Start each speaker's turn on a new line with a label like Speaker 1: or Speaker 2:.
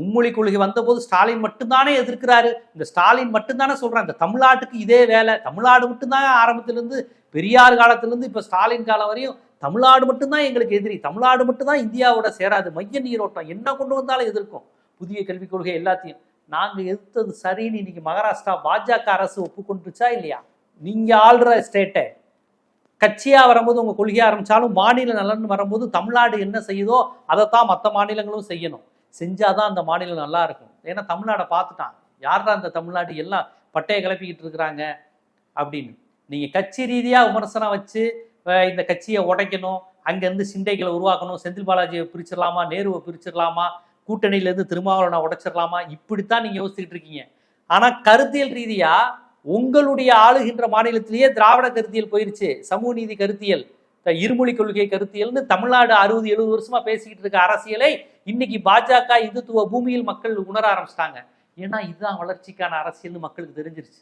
Speaker 1: மும்மொழி கொள்கை வந்தபோது ஸ்டாலின் மட்டும்தானே எதிர்க்கிறாரு. இந்த ஸ்டாலின் மட்டும்தானே சொல்றாங்க இந்த தமிழ்நாட்டுக்கு இதே வேலை. தமிழ்நாடு மட்டும்தான் ஆரம்பத்திலிருந்து பெரியார் காலத்திலிருந்து இப்ப ஸ்டாலின் காலம் வரையும் தமிழ்நாடு மட்டும்தான் எங்களுக்கு எதிரி, தமிழ்நாடு மட்டும்தான் இந்தியாவோட சேராது, மைய நீரோட்டம் என்ன கொண்டு வந்தாலும் எதிர்க்கும், புதிய கல்விக் கொள்கை எல்லாத்தையும். நாங்க எதிர்த்தது சரின்னு இன்னைக்கு மகாராஷ்டிரா பாஜக அரசு ஒப்புக்கொண்டுச்சா இல்லையா? நீங்க ஆள்ற ஸ்டேட்டை கட்சியா வரும்போது உங்க கொள்கையா ஆரம்பிச்சாலும் மாநில நலன் வரும்போது தமிழ்நாடு என்ன செய்யுதோ அதைத்தான் மற்ற மாநிலங்களும் செய்யணும். செஞ்சாதான் அந்த மாநிலம் நல்லா இருக்கும். ஏன்னா தமிழ்நாடை பார்த்துட்டான், யாரா அந்த தமிழ்நாடு எல்லாம் பட்டையை கிளப்பிக்கிட்டு இருக்கிறாங்க அப்படின்னு. நீங்க கட்சி ரீதியா விமர்சனம் வச்சு இந்த கட்சியை உடைக்கணும், அங்கேருந்து சிண்டைகளை உருவாக்கணும், செந்தில் பாலாஜியை பிரிச்சிடலாமா, நேருவை பிரிச்சிடலாமா, கூட்டணியிலேருந்து திருமாவளவனை உடைச்சிடலாமா, இப்படித்தான் நீங்க யோசிச்சுட்டு இருக்கீங்க. ஆனா கருத்தியல் ரீதியா உங்களுடைய ஆளுகின்ற மாநிலத்திலேயே திராவிட கருத்தியல் போயிருச்சு, சமூக நீதி கருத்தியல், இருமொழி கொள்கை கருத்தியல்னு தமிழ்நாடு 60-70 வருஷமா பேசிக்கிட்டு இருக்க அரசியலை இன்னைக்கு பாஜக இந்துத்துவ பூமியில் மக்கள் உணர ஆரம்பிச்சிட்டாங்க. ஏன்னா இதுதான் வளர்ச்சிக்கான அரசியல்னு மக்களுக்கு தெரிஞ்சிருச்சு.